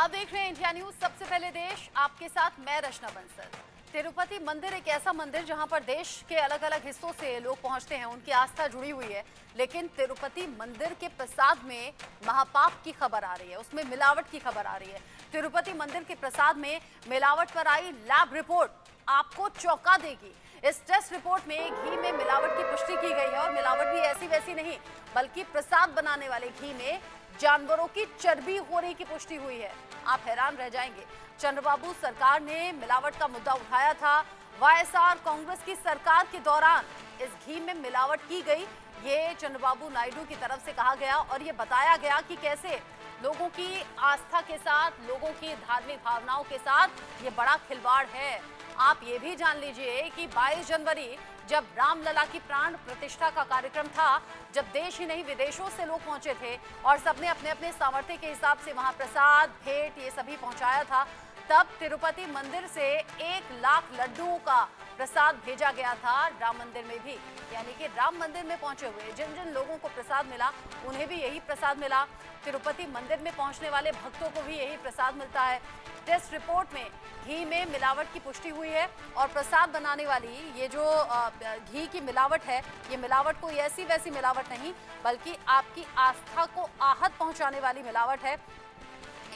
आप देख रहे हैं इंडिया न्यूज, सबसे पहले देश, आपके साथ मैं रचना बंसल। तिरुपति मंदिर एक ऐसा मंदिर जहां पर देश के अलग अलग हिस्सों से लोग पहुंचते हैं, उनकी आस्था जुड़ी हुई है। लेकिन तिरुपति मंदिर के प्रसाद में महापाप की खबर आ रही है, उसमें मिलावट की खबर आ रही है। तिरुपति मंदिर के प्रसाद में मिलावट पर आई लैब रिपोर्ट आपको चौंका देगी। इस टेस्ट रिपोर्ट में घी में मिलावट की पुष्टि की गई है और मिलावट भी ऐसी वैसी नहीं, बल्कि प्रसाद बनाने वाले घी में जानवरों की चर्बी होने की पुष्टि हुई है। आप हैरान रह जाएंगे। चंद्रबाबू सरकार ने मिलावट का मुद्दा उठाया था। वाईएसआर कांग्रेस की सरकार के दौरान इस घी में मिलावट की गई, ये चंद्रबाबू नायडू की तरफ से कहा गया और ये बताया गया कि कैसे लोगों की आस्था के साथ, लोगों की धार्मिक भावनाओं के साथ ये बड़ा खिलवाड़ है। आप ये भी जान लीजिए कि 22 जनवरी जब रामलला की प्राण प्रतिष्ठा का कार्यक्रम था, जब देश ही नहीं विदेशों से लोग पहुंचे थे और सबने अपने अपने सामर्थ्य के हिसाब से वहां प्रसाद, भेंट ये सभी पहुंचाया था, तब तिरुपति मंदिर से 1 लाख लड्डुओं का प्रसाद भेजा गया था राम मंदिर में भी। यानी कि राम मंदिर में पहुंचे हुए जिन जिन लोगों को प्रसाद मिला, उन्हें भी यही प्रसाद मिला। तिरुपति मंदिर में पहुंचने वाले भक्तों को भी यही प्रसाद मिलता है। टेस्ट रिपोर्ट में घी में मिलावट की पुष्टि हुई है और प्रसाद बनाने वाली ये जो घी की मिलावट है, ये मिलावट कोई ऐसी वैसी मिलावट नहीं, बल्कि आपकी आस्था को आहत पहुंचाने वाली मिलावट है।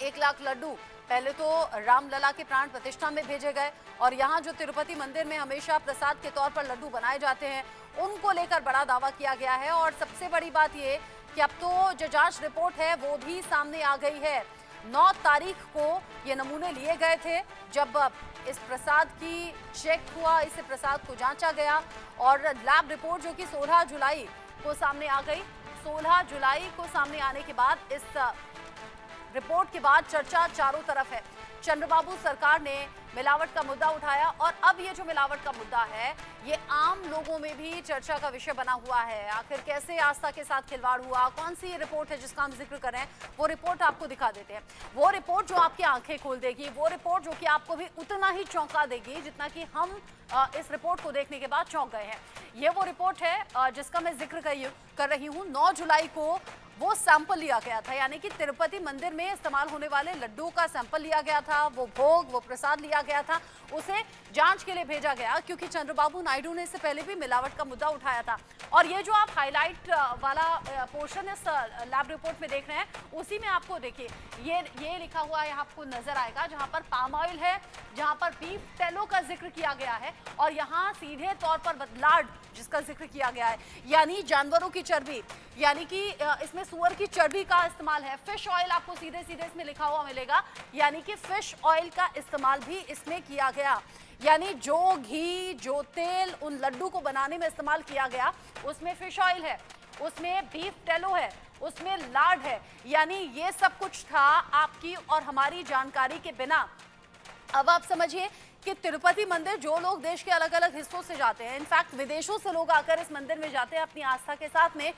1 लाख लड्डू पहले तो रामलला के प्राण प्रतिष्ठा में भेजे गए और यहाँ जो तिरुपति मंदिर में हमेशा प्रसाद के तौर पर लड्डू बनाए जाते हैं, उनको लेकर बड़ा दावा किया गया है। और सबसे बड़ी बात ये कि अब तो जो जांच रिपोर्ट है वो भी सामने आ गई है। 9 तारीख को ये नमूने लिए गए थे, जब इस प्रसाद की चेक हुआ, इस प्रसाद को जांचा गया और लैब रिपोर्ट जो कि 16 जुलाई को सामने आ गई। 16 जुलाई को सामने आने के बाद इस रिपोर्ट के बाद चर्चा चारों तरफ है। चंद्रबाबू सरकार ने मिलावट का मुद्दा उठाया और अब ये जो मिलावट का मुद्दा है, ये आम लोगों में भी चर्चा का विषय बना हुआ है। आखिर कैसे आस्था के साथ खिलवाड़ हुआ, कौन सी ये रिपोर्ट है जिसका हम जिक्र कर रहे हैं, वो रिपोर्ट आपको दिखा देते हैं। वो रिपोर्ट जो आपकी आंखें खोल देगी, वो रिपोर्ट जो कि आपको भी उतना ही चौंका देगी जितना कि हम इस रिपोर्ट को देखने के बाद चौंक गए हैं। ये वो रिपोर्ट है जिसका मैं जिक्र कर रही हूँ। 9 जुलाई को वो सैंपल लिया गया था, यानी कि तिरुपति मंदिर में इस्तेमाल होने वाले लड्डू का सैंपल लिया गया था, वो भोग, वो प्रसाद लिया गया था, उसे जांच के लिए भेजा गया, क्योंकि चंद्रबाबू नायडू ने इससे पहले भी मिलावट का मुद्दा उठाया था। और ये जो आप हाईलाइट वाला पोर्शन इस लैब रिपोर्ट में देख रहे हैं, उसी में आपको देखिए ये लिखा हुआ है, आपको नजर आएगा, जहां पर पाम ऑयल है, जहां पर बीफ टेलो का जिक्र किया गया है और यहाँ सीधे तौर पर लार्ड जिसका जिक्र किया गया है, यानी जानवरों की चर्बी, यानी कि इसमें सुअर की चर्बी का इस्तेमाल है। फिश ऑयल आपको सीधे सीधे इसमें लिखा हुआ मिलेगा, यानी कि फिश ऑयल का इस्तेमाल भी इसमें किया गया। यानी जो घी, जो तेल उन लड्डू को बनाने में इस्तेमाल किया गया, उसमें फिश ऑयल है, उसमें बीफ टेलो है, उसमें लार्ड है। यानी ये सब कुछ था आपकी और हमारी जानकारी के बिना। अब आप समझिए कि तिरुपति मंदिर जो लोग देश के अलग अलग हिस्सों से जाते हैं, इनफैक्ट विदेशों से लोग आकर इस मंदिर में जाते हैं अपनी आस्था के साथ में,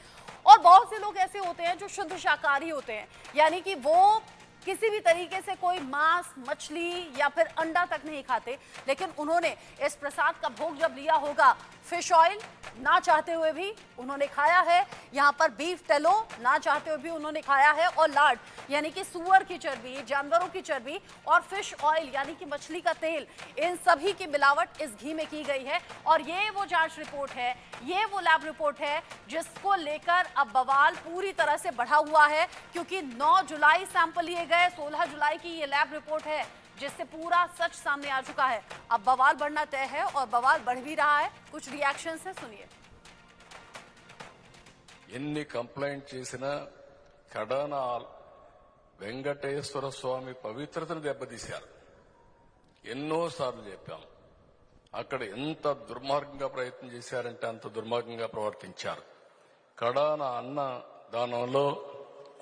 और बहुत से लोग ऐसे होते हैं जो शुद्ध शाकाहारी होते हैं, यानी कि वो किसी भी तरीके से कोई मांस, मछली या फिर अंडा तक नहीं खाते, लेकिन उन्होंने इस प्रसाद का भोग जब लिया होगा, फिश ऑयल ना चाहते हुए भी उन्होंने खाया है, यहाँ पर बीफ टेलो ना चाहते हुए भी उन्होंने खाया है, और लार्ड यानी कि सुअर की चर्बी, जानवरों की चर्बी, और फिश ऑयल यानी कि मछली का तेल, इन सभी की मिलावट इस घी में की गई है। और ये वो जांच रिपोर्ट है, ये वो लैब रिपोर्ट है जिसको लेकर अब बवाल पूरी तरह से बढ़ा हुआ है, क्योंकि 9 जुलाई सैंपल लिए गए, 16 जुलाई की ये लैब रिपोर्ट है जिससे पूरा सच सामने आ चुका है। अब बवाल बढ़ना तय है और बवाल बढ़ भी रहा है। कुछ रिएक्शन है, सुनिए। ఎన్ని కంప్లైంట్ చేసినా కడాన వెంకటేశ్వర స్వామి పవిత్రతను దెబ్బతీశారు. ఎన్నోసార్లు చెప్పాం. అక్కడ ఎంత దుర్మార్గంగా ప్రయత్నం చేశారంటే అంత దుర్మార్గంగా ప్రవర్తించారు. కడాన అన్న దానంలో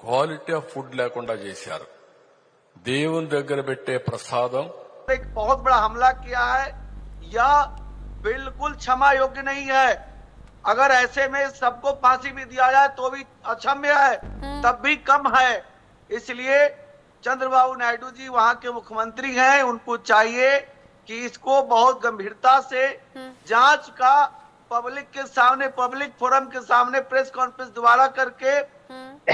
క్వాలిటీ ఆఫ్ ఫుడ్ లేకుండా చేశారు. దేవుని దగ్గర పెట్టే ప్రసాదం एक बहुत बड़ा हमला किया है, यह बिल्कुल क्षमा योग्य नहीं है। अगर ऐसे में सबको फांसी भी दिया जाए तो भी अक्षम्य है, तब भी कम है। इसलिए चंद्रबाबू नायडू जी वहां के मुख्यमंत्री हैं, उनको चाहिए कि इसको बहुत गंभीरता से जांच का पब्लिक के सामने, पब्लिक फोरम के सामने प्रेस कॉन्फ्रेंस दोबारा करके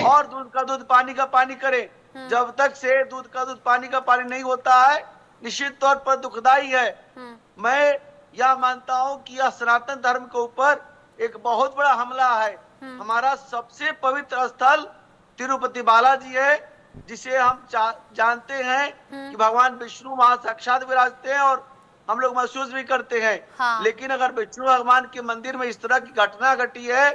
और दूध का दूध, पानी का पानी करें। जब तक से दूध का दूध पानी का पानी नहीं होता है, निश्चित तौर पर दुखदाई है। मैं यह मानता हूं कि यह सनातन धर्म के ऊपर एक बहुत बड़ा हमला है। हमारा सबसे पवित्र स्थल तिरुपति बालाजी है, जिसे हम जानते हैं कि भगवान विष्णु वहां साक्षात विराजते हैं और हम लोग महसूस भी करते हैं। हाँ। लेकिन अगर विष्णु भगवान के मंदिर में इस तरह की घटना घटी है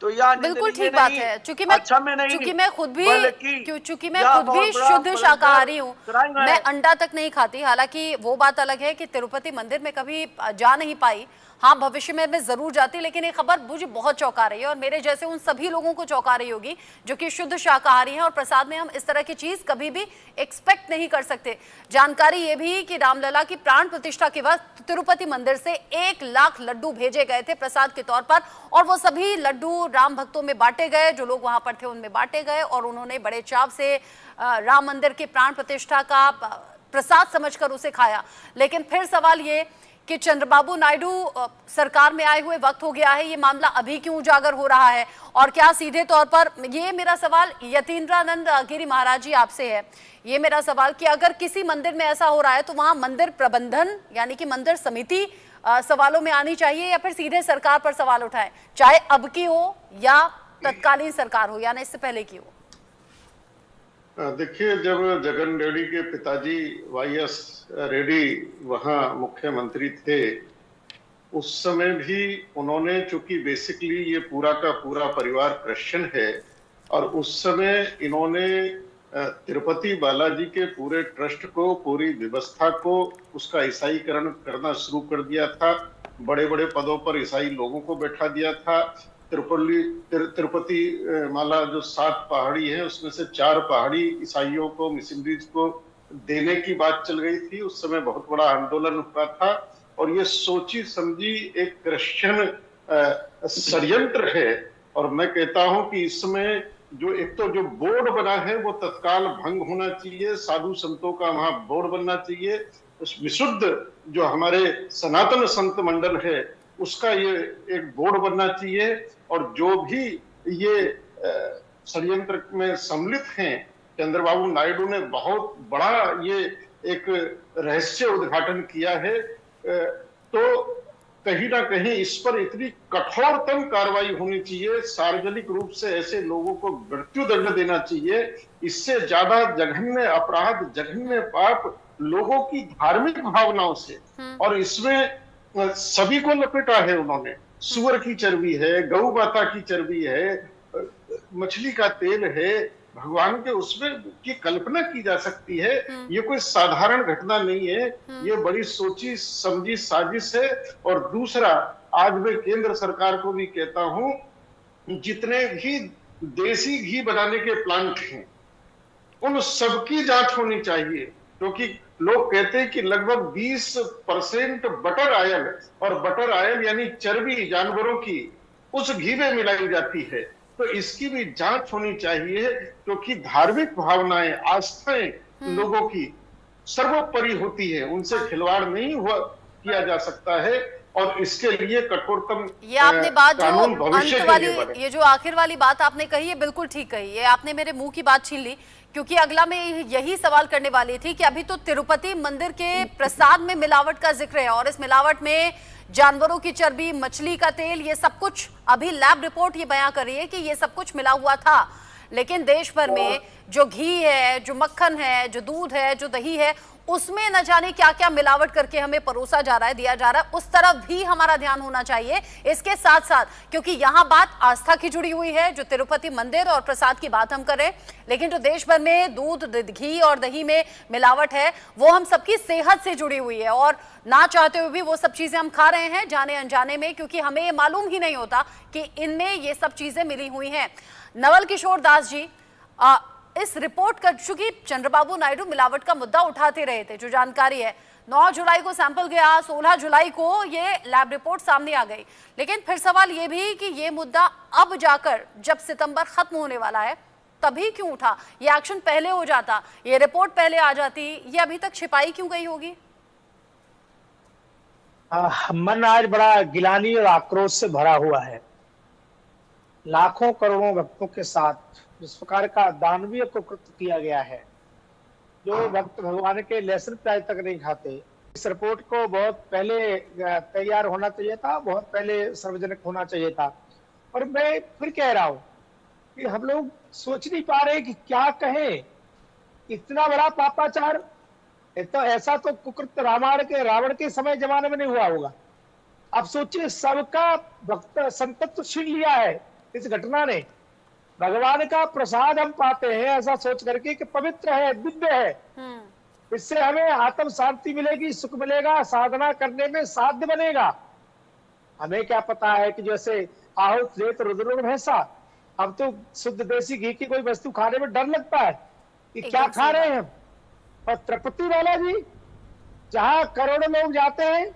तो यह बिल्कुल ठीक बात है। चूंकि मैं खुद भी शुद्ध शाकाहारी हूँ, मैं अंडा तक नहीं खाती। हालांकि वो बात अलग है कि तिरुपति मंदिर में कभी जा नहीं पाई, हाँ भविष्य में मैं जरूर जाती, लेकिन ये खबर मुझे बहुत चौंका रही है और मेरे जैसे उन सभी लोगों को चौंका रही होगी जो कि शुद्ध शाकाहारी हैं। और प्रसाद में हम इस तरह की चीज कभी भी एक्सपेक्ट नहीं कर सकते। जानकारी ये भी कि रामलला की प्राण प्रतिष्ठा के वक्त तिरुपति मंदिर से 1 लाख लड्डू भेजे गए थे प्रसाद के तौर पर, और वो सभी लड्डू राम भक्तों में बांटे गए, जो लोग वहां पर थे उनमें बांटे गए और उन्होंने बड़े चाव से राम मंदिर की प्राण प्रतिष्ठा का प्रसाद समझकर उसे खाया। लेकिन फिर सवाल ये कि चंद्रबाबू नायडू सरकार में आए हुए वक्त हो गया है, ये मामला अभी क्यों उजागर हो रहा है? और क्या सीधे तौर पर, ये मेरा सवाल यतीन्द्रानंद गिरी महाराज जी आपसे है, ये मेरा सवाल कि अगर किसी मंदिर में ऐसा हो रहा है तो वहां मंदिर प्रबंधन यानी कि मंदिर समिति सवालों में आनी चाहिए या फिर सीधे सरकार पर सवाल उठाए, चाहे अब की हो या तत्कालीन सरकार हो, यानी इससे पहले की हो? देखिए, जब जगन रेड्डी के पिताजी वाईएस रेड्डी वहाँ मुख्यमंत्री थे, उस समय भी उन्होंने, चूंकि बेसिकली ये पूरा का पूरा परिवार क्रिश्चियन है, और उस समय इन्होंने तिरुपति बालाजी के पूरे ट्रस्ट को, पूरी व्यवस्था को, उसका ईसाईकरण करना शुरू कर दिया था। बड़े बड़े पदों पर ईसाई लोगों को बैठा दिया था। तिरुपति माला जो 7 पहाड़ी है, उसमें से 4 पहाड़ी ईसाइयों को, मिशनरीज को देने की बात चल गई थी। उस समय बहुत बड़ा आंदोलन हुआ था और ये सोची समझी एक क्रिश्चियन षड्यंत्र है। और मैं कहता हूं कि इसमें जो एक तो जो बोर्ड बना है वो तत्काल भंग होना चाहिए, साधु संतों का वहां बोर्ड बनना चाहिए। उस विशुद्ध जो हमारे सनातन संत मंडल है उसका ये एक बोर्ड बनना चाहिए, और जो भी ये षड्यंत्र में सम्मिलित हैं, चंद्रबाबू नायडू ने बहुत बड़ा ये एक रहस्य उद्घाटन किया है, तो कहीं ना कहीं इस पर इतनी कठोरतम कार्रवाई होनी चाहिए, सार्वजनिक रूप से ऐसे लोगों को मृत्यु दंड देना चाहिए। इससे ज्यादा जघन्य अपराध, जघन्य पाप लोगों की धार्मिक भावनाओं से, और इसमें सभी को लपेटा है उन्होंने। सुअर की चर्बी है, गौ माता की चर्बी है, मछली का तेल है, भगवान के उसमें की कल्पना की जा सकती है। ये कोई साधारण घटना नहीं है, ये बड़ी सोची समझी साजिश है। और दूसरा, आज मैं केंद्र सरकार को भी कहता हूं, जितने भी देसी घी बनाने के प्लांट हैं उन सबकी जांच होनी चाहिए, क्योंकि लोग कहते हैं कि लगभग 20% बटर आयल, और बटर आयल यानी चर्बी जानवरों की, उस घी में मिलाई जाती है। तो इसकी भी जांच होनी चाहिए, क्योंकि धार्मिक भावनाएं, आस्थाएं लोगों की सर्वोपरि होती है, उनसे खिलवाड़ नहीं हुआ किया जा सकता है। और इसके लिए कठोरतम ये आपने बात जो अंत वाली, ये जो आखिर वाली बात आपने कही है, बिल्कुल ठीक कही है। आपने मेरे मुंह की बात छीन ली, क्योंकि अगला मैं यही सवाल करने वाली थी कि अभी तो तिरुपति मंदिर के प्रसाद में मिलावट का जिक्र है, और इस मिलावट में जानवरों की चर्बी, मछली का तेल, ये सब कुछ, अभी लैब रिपोर्ट ये बयां कर रही है कि ये सब कुछ मिला हुआ था। लेकिन देश भर में जो घी है, जो मक्खन है, जो दूध है, जो दही है, उसमें न जाने क्या क्या मिलावट करके हमें परोसा जा रहा है, दिया जा रहा है। उस तरफ भी हमारा ध्यान होना चाहिए इसके साथ साथ, क्योंकि यहाँ बात आस्था की जुड़ी हुई है, जो तिरुपति मंदिर और प्रसाद की बात हम करें, लेकिन जो देश भर में दूध, घी और दही में मिलावट है, वो हम सबकी सेहत से जुड़ी हुई है, और ना चाहते हुए भी वो सब चीजें हम खा रहे हैं, जाने अनजाने में, क्योंकि हमें ये मालूम ही नहीं होता कि इनमें ये सब चीजें मिली हुई हैं। नवल किशोर दास जी, इस रिपोर्ट का, चूंकि चंद्रबाबू नायडू मिलावट का मुद्दा उठाते रहे थे, जो जानकारी है 9 जुलाई को सैंपल गया, 16 जुलाई को ये लैब रिपोर्ट सामने आ गई, लेकिन फिर सवाल ये भी कि ये मुद्दा अब जाकर, जब सितंबर खत्म होने वाला है, तभी क्यों उठा? ये एक्शन पहले हो जाता, ये रिपोर्ट पहले आ जाती, ये अभी तक छिपाई क्यों गई होगी? मन आज बड़ा गिलानी और आक्रोश से भरा हुआ है। लाखों करोड़ों भक्तों के साथ जिस प्रकार का दानवीय कुकृत्य किया गया है, जो भक्त भगवान के लहसुन प्याज तक नहीं खाते। इस रिपोर्ट को बहुत पहले तैयार होना चाहिए था, बहुत पहले सार्वजनिक होना चाहिए था। और मैं फिर कह रहा हूं कि हम लोग सोच नहीं पा रहे कि क्या कहें। इतना बड़ा पापाचार, तो ऐसा तो कुकृत्य रावण के समय जमाने में नहीं हुआ होगा। अब सोचिए, सबका भक्त संतत्व छीन लिया है इस घटना ने। भगवान का प्रसाद हम पाते हैं ऐसा सोच करके कि पवित्र है, दिव्य है, इससे हमें आत्म शांति मिलेगी, सुख मिलेगा, साधना करने में साध्य बनेगा। हमें क्या पता है कि जैसे आहुत रेत रुद्र भैंसा, अब तो शुद्ध देसी घी की कोई वस्तु खाने में डर लगता है कि क्या खा रहे हैं हम। और तिरुपति बालाजी, जहां करोड़ों लोग जाते हैं,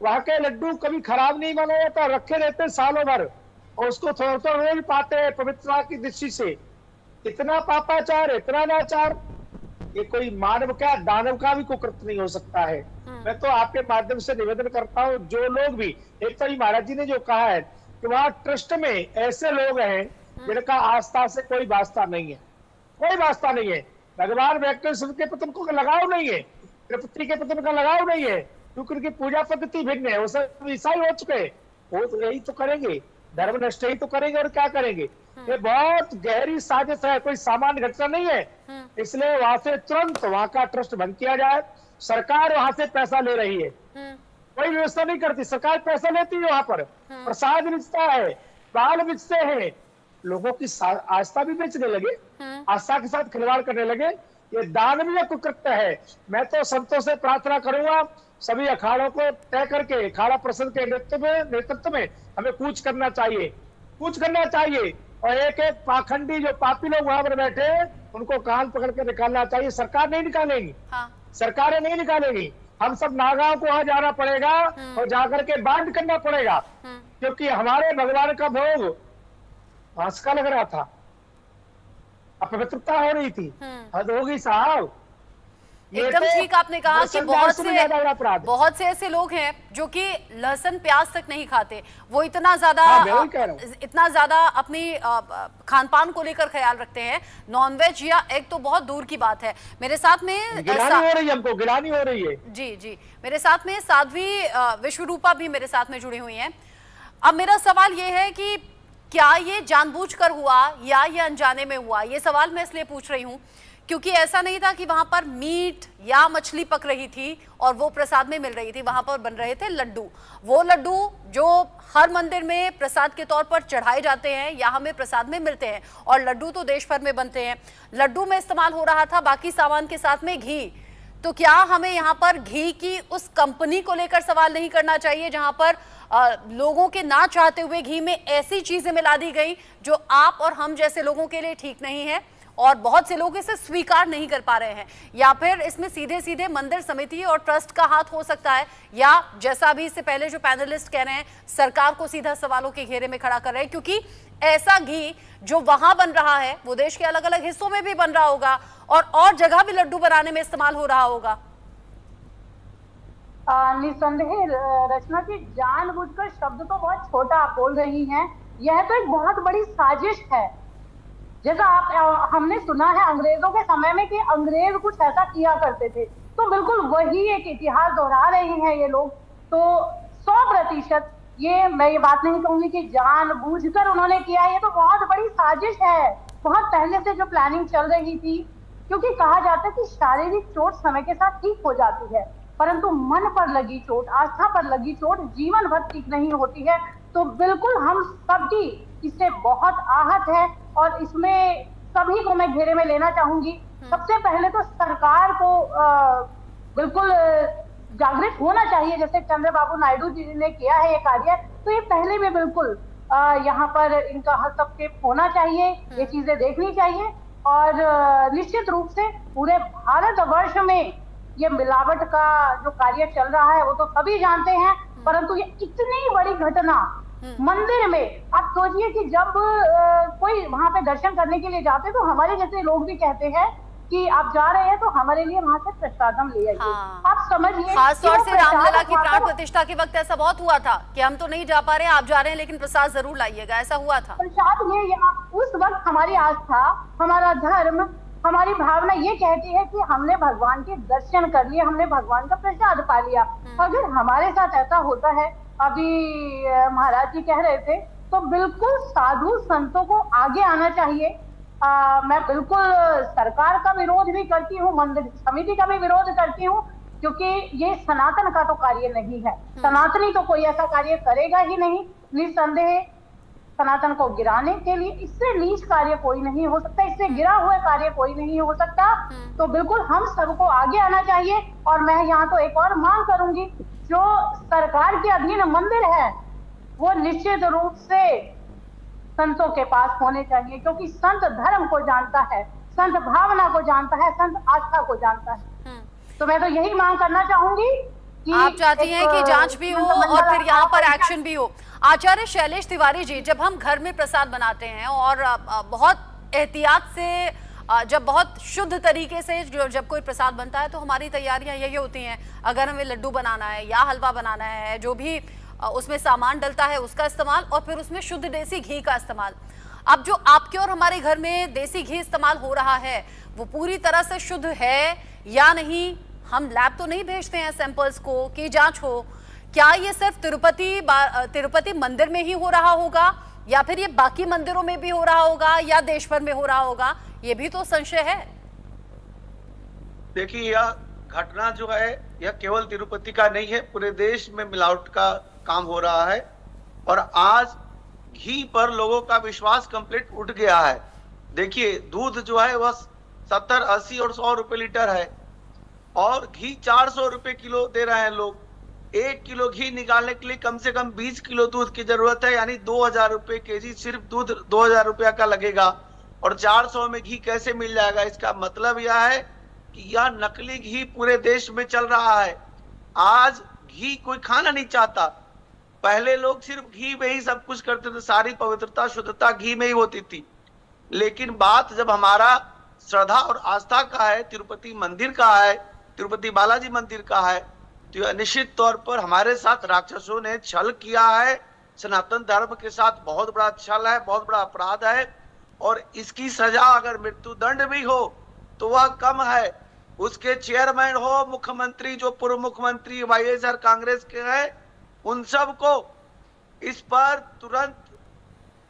वहां के लड्डू कभी खराब नहीं बना जाता, रखे रहते हैं सालों भर, और उसको थोड़ा थोड़ा रोज पाते हैं पवित्रता की दृष्टि से। इतना पापाचार, इतना नाचार, ये कोई मानव क्या दानव का भी कुकृत्य नहीं हो सकता है। मैं तो आपके माध्यम से निवेदन करता हूँ, जो लोग भी, एक तो महाराज जी ने जो कहा है कि वहां ट्रस्ट में ऐसे लोग हैं जिनका आस्था से कोई वास्ता नहीं है, कोई वास्ता नहीं है। भगवान वेंकटेश्वर के प्रति उनको लगाव नहीं है, तिरुपति के प्रति उनका लगाव नहीं है, क्योंकि उनकी पूजा पद्धति भिन्न है। वो सब ईसाई हो चुके, वो तो यही तो करेंगे, धर्म नष्ट ही तो करेंगे, और क्या करेंगे। ये बहुत गहरी साजिश है, कोई सामान्य घटना नहीं है। इसलिए वहां से तुरंत वहां का ट्रस्ट बंद किया जाए। सरकार वहां से पैसा ले रही है, कोई व्यवस्था नहीं करती, सरकार पैसा लेती है, वहां पर प्रसाद बिकता है, बाल बिकते हैं, लोगों की आस्था भी बेचने लगे, आस्था के साथ खिलवाड़ करने लगे। ये दानवीय कुकृत्य है। मैं तो संतों से प्रार्थना करूंगा, सभी अखाड़ों को तय करके अखाड़ा प्रसन्न के नेतृत्व में हमें कूच करना चाहिए, कूच करना चाहिए। और एक एक पाखंडी जो पापी लोग वहां पर बैठे, उनको कान पकड़ के निकालना चाहिए। सरकार नहीं निकालेगी, सरकारें नहीं निकालेगी, हम सब नागाओं को वहां जाना पड़ेगा और जाकर के बांध करना पड़ेगा, क्योंकि हमारे भगवान का भोग मांस का लग रहा था, अपवित्रता हो रही थी, हद होगी साहब। एकदम ठीक आपने कहा कि बहुत से ऐसे लोग हैं जो कि लहसुन प्याज तक नहीं खाते, वो इतना ज्यादा अपनी खान पान को लेकर ख्याल रखते हैं। नॉनवेज या एग तो बहुत दूर की बात है। मेरे साथ में गिलानी हो रही है। जी, मेरे साथ में साध्वी विश्वरूपा भी मेरे साथ में जुड़ी हुई हैं। अब मेरा सवाल ये है कि क्या ये जानबूझकर हुआ या ये अनजाने में हुआ? ये सवाल मैं इसलिए पूछ रही हूँ क्योंकि ऐसा नहीं था कि वहां पर मीट या मछली पक रही थी और वो प्रसाद में मिल रही थी, वहां पर बन रहे थे लड्डू। वो लड्डू जो हर मंदिर में प्रसाद के तौर पर चढ़ाए जाते हैं या हमें प्रसाद में मिलते हैं, और लड्डू तो देश भर में बनते हैं। लड्डू में इस्तेमाल हो रहा था बाकी सामान के साथ में घी। तो क्या हमें यहाँ पर घी की उस कंपनी को लेकर सवाल नहीं करना चाहिए जहां पर लोगों के ना चाहते हुए घी में ऐसी चीजें मिला दी गई जो आप और हम जैसे लोगों के लिए ठीक नहीं है, और बहुत से लोग इसे स्वीकार नहीं कर पा रहे हैं? या फिर इसमें सीधे सीधे मंदिर समिति और ट्रस्ट का हाथ हो सकता है, या जैसा अभी इससे पहले जो पैनलिस्ट कह रहे हैं, सरकार को सीधा सवालों के घेरे में खड़ा कर रहे हैं, क्योंकि ऐसा घी जो वहां बन रहा है वो देश के अलग अलग हिस्सों में भी बन रहा होगा और जगह भी लड्डू बनाने में इस्तेमाल हो रहा होगा। निसंदेह रचना की जानबूझकर शब्द तो बहुत छोटा आप बोल रही हैं, यह तो एक बहुत बड़ी साजिश है। जैसा हमने सुना है अंग्रेजों के समय में कि अंग्रेज कुछ ऐसा किया करते थे, तो बिल्कुल वही एक इतिहास दोहरा रहे हैं ये लोग। तो 100% ये मैं ये बात नहीं कहूंगी कि जानबूझकर उन्होंने किया, ये तो बहुत बड़ी साजिश है। बहुत पहले से जो प्लानिंग चल रही थी, क्योंकि कहा जाता है कि शारीरिक चोट समय के साथ ठीक हो जाती है, परंतु मन पर लगी चोट, आस्था पर लगी चोट जीवन भर ठीक नहीं होती है। तो बिल्कुल हम सभी इससे बहुत आहत है और इसमें सभी को मैं घेरे में लेना चाहूंगी। सबसे पहले तो सरकार को बिल्कुल जागृत होना चाहिए, जैसे चंद्रबाबू नायडू जी ने किया है ये कार्य, तो ये पहले भी बिल्कुल यहाँ पर इनका हस्तक्षेप होना चाहिए, ये चीजें देखनी चाहिए। और निश्चित रूप से पूरे भारतवर्ष में ये मिलावट का जो कार्य चल रहा है वो तो सभी जानते हैं, परंतु ये इतनी बड़ी घटना मंदिर में, आप सोचिए कि जब कोई वहां पे दर्शन करने के लिए जाते तो हमारे जैसे लोग भी कहते हैं कि आप जा रहे हैं तो हमारे लिए वहां से प्रसादम ले आइए। हाँ। आप समझिए, खास तौर से रामलला की प्राण प्रसाद प्रतिष्ठा के वक्त ऐसा बहुत हुआ था कि हम तो नहीं जा पा रहे हैं, आप जा रहे हैं, लेकिन प्रसाद जरूर लाइएगा, ऐसा हुआ था। ये यहाँ उस वक्त हमारी आस्था, हमारा धर्म, हमारी भावना ये कहती है कि हमने भगवान के दर्शन कर लिए, हमने भगवान का प्रसाद पा लिया। अगर हमारे साथ ऐसा होता है, अभी महाराज जी कह रहे थे, तो बिल्कुल साधु संतों को आगे आना चाहिए। मैं बिल्कुल सरकार का विरोध भी करती हूँ, मंदिर समिति का भी विरोध करती हूँ, क्योंकि ये सनातन का तो कार्य नहीं है। सनातनी तो कोई ऐसा कार्य करेगा ही नहीं, निसंदेह सनातन को गिराने के लिए। इससे नीच कार्य कोई नहीं हो सकता, इससे गिरा हुआ कार्य कोई नहीं हो सकता। तो बिल्कुल हम सबको आगे आना चाहिए। और मैं यहाँ तो एक और मांग करूंगी, जो सरकार के अधीन मंदिर है वो निश्चित रूप से संतों के पास होने चाहिए, क्योंकि संत धर्म को जानता है, संत भावना को जानता है, संत आस्था को जानता है। तो मैं तो यही मांग करना चाहूंगी कि आप चाहती हैं कि जांच भी हो और फिर यहाँ पर एक्शन भी हो। आचार्य शैलेश तिवारी जी, जब हम घर में प्रसाद बनाते हैं और बहुत एहतियात से, जब बहुत शुद्ध तरीके से जब कोई प्रसाद बनता है, तो हमारी तैयारियां यही होती हैं। अगर हमें लड्डू बनाना है या हलवा बनाना है, जो भी उसमें सामान डलता है उसका इस्तेमाल, और फिर उसमें शुद्ध देसी घी का इस्तेमाल। अब जो आपके और हमारे घर में देसी घी इस्तेमाल हो रहा है, वो पूरी तरह से शुद्ध है या नहीं? हम लैब तो नहीं भेजते हैं सैंपल्स को कि जांच हो। क्या ये सिर्फ तिरुपति मंदिर में ही हो रहा होगा, या फिर ये बाकी मंदिरों में भी हो रहा होगा, या देश भर में हो रहा होगा? ये भी तो संशय है। देखिए, यह घटना जो है यह केवल तिरुपति का नहीं है, पूरे देश में मिलावट का काम हो रहा है। और आज घी पर लोगों का विश्वास कंप्लीट उठ गया है। देखिए, दूध जो है वह 70, 80 और 100 रुपए लीटर है, और घी 400 रुपए किलो दे रहे हैं लोग। 1 किलो घी निकालने के लिए कम से कम 20 किलो दूध की जरूरत है, यानी 2000 रुपए केजी सिर्फ दूध 2000 रुपया का लगेगा। और 400 में घी कैसे मिल जाएगा? इसका मतलब यह है कि यह नकली घी पूरे देश में चल रहा है। आज घी कोई खाना नहीं चाहता। पहले लोग सिर्फ घी में ही सब कुछ करते थे, सारी पवित्रता शुद्धता घी में ही होती थी। लेकिन बात जब हमारा श्रद्धा और आस्था का है, तिरुपति मंदिर का है, तिरुपति बालाजी मंदिर का है, तो यह निश्चित तौर पर हमारे साथ राक्षसों ने छल किया है। सनातन धर्म के साथ बहुत बड़ा छल है, बहुत बड़ा अपराध है। और इसकी सजा अगर मृत्यु दंड भी हो तो वह कम है। उसके चेयरमैन हो, मुख्यमंत्री, जो पूर्व मुख्यमंत्री वाईएसआर कांग्रेस के हैं, उन सब को इस पर तुरंत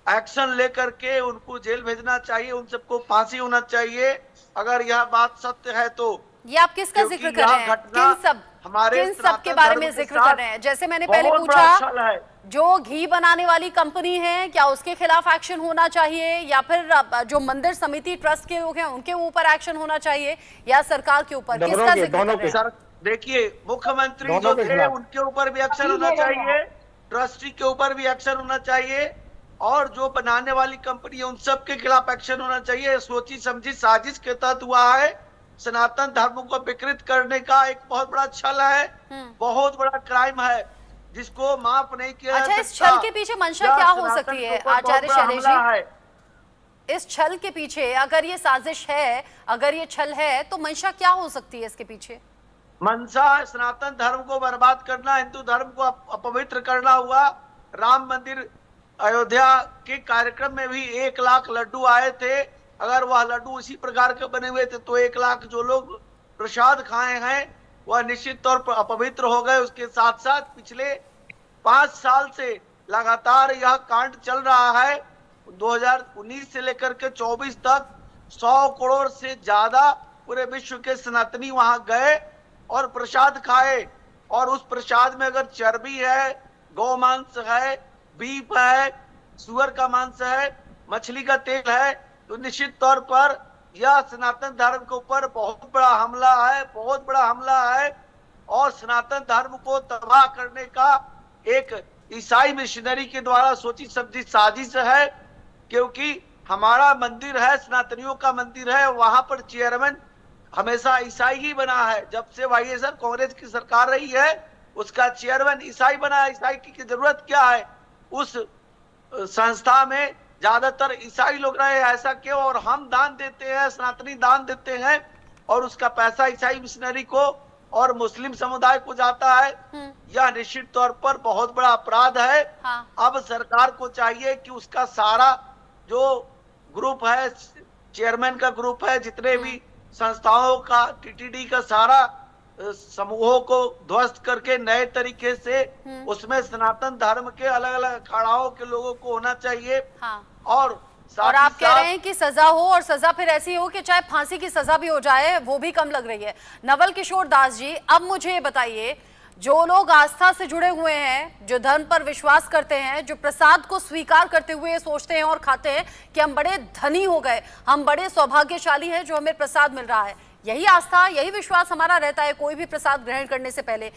एक्शन लेकर के उनको जेल भेजना चाहिए, उन सबको फांसी होना चाहिए, अगर यह बात सत्य है तो। ये आप किसका जिक्र कर रहे हैं? किन सब के बारे में जिक्र कर रहे हैं? जैसे मैंने पहले पूछा, जो घी बनाने वाली कंपनी है, क्या उसके खिलाफ एक्शन होना चाहिए, या फिर जो मंदिर समिति ट्रस्ट के लोग हैं उनके ऊपर एक्शन होना चाहिए, या सरकार के ऊपर? किसका जिक्र कर रहे हैं? देखिए, मुख्यमंत्री जो थे उनके ऊपर भी एक्शन होना चाहिए, ट्रस्टी के ऊपर भी एक्शन होना चाहिए, और जो बनाने वाली कंपनी है उन सब के खिलाफ एक्शन होना चाहिए। सोची समझी साजिश के तहत हुआ है। सनातन धर्म को विकृत करने का एक बहुत बड़ा छल है, बहुत बड़ा क्राइम है, जिसको माफ नहीं किया। अच्छा, इस छल के पीछे मंशा क्या हो सकती है आचार्य शैलेश जी? इस छल के पीछे, अगर ये साजिश है, अगर ये छल है, तो मंशा क्या हो सकती है इसके पीछे? मंशा सनातन धर्म को बर्बाद करना, हिंदू धर्म को अपवित्र करना हुआ। राम मंदिर अयोध्या के कार्यक्रम में भी 1 लाख लड्डू आए थे। अगर वह लड्डू इसी प्रकार के बने हुए थे तो 1 लाख जो लोग प्रसाद खाए हैं वह निश्चित तौर पर अपवित्र हो गए। उसके साथ साथ पिछले 5 साल से लगातार यह कांड चल रहा है। 2019 से लेकर के 24 तक 100 करोड़ से ज्यादा पूरे विश्व के सनातनी वहां गए और प्रसाद खाए। और उस प्रसाद में अगर चर्बी है, गौ मांस है, बीफ है, सुअर का मांस है, मछली का तेल है, तो निश्चित तौर पर यह सनातन धर्म के ऊपर बहुत बड़ा हमला है, बहुत बड़ा हमला है। और सनातन धर्म को तबाह करने का एक ईसाई मिशनरी के द्वारा सोची समझी साजिश है। क्योंकि हमारा मंदिर है, सनातनियों का मंदिर है, वहां पर चेयरमैन हमेशा ईसाई ही बना है। जब से वाईएसआर कांग्रेस की सरकार रही है उसका चेयरमैन ईसाई बना है। ईसाई की जरूरत क्या है? उस संस्था में ज्यादातर ईसाई लोग रहे, ऐसा क्यों? और हम दान देते हैं, सनातनी दान देते हैं और उसका पैसा ईसाई मिशनरी को और मुस्लिम समुदाय को जाता है। यह निश्चित तौर पर बहुत बड़ा अपराध है। हाँ। अब सरकार को चाहिए कि उसका सारा जो ग्रुप है, चेयरमैन का ग्रुप है, जितने भी संस्थाओं का, टीटीडी का सारा समूहों को ध्वस्त करके नए तरीके से उसमें सनातन धर्म के अलग अलग अखाड़ाओं के लोगों को होना चाहिए। हाँ। और आप कह रहे हैं कि सजा हो, और सजा फिर ऐसी हो कि चाहे फांसी की सजा भी हो जाए, वो भी कम लग रही है। नवल किशोर दास जी, अब मुझे ये बताइए, जो लोग आस्था से जुड़े हुए हैं, जो धर्म पर विश्वास करते हैं, जो प्रसाद को स्वीकार करते हुए सोचते हैं और खाते हैं कि हम बड़े धनी हो गए, हम बड़े सौभाग्यशाली हैं जो हमें प्रसाद मिल रहा है, यही आस्था, यही विश्वास हमारा रहता है कोई भी प्रसाद ग्रहण करने से पहले।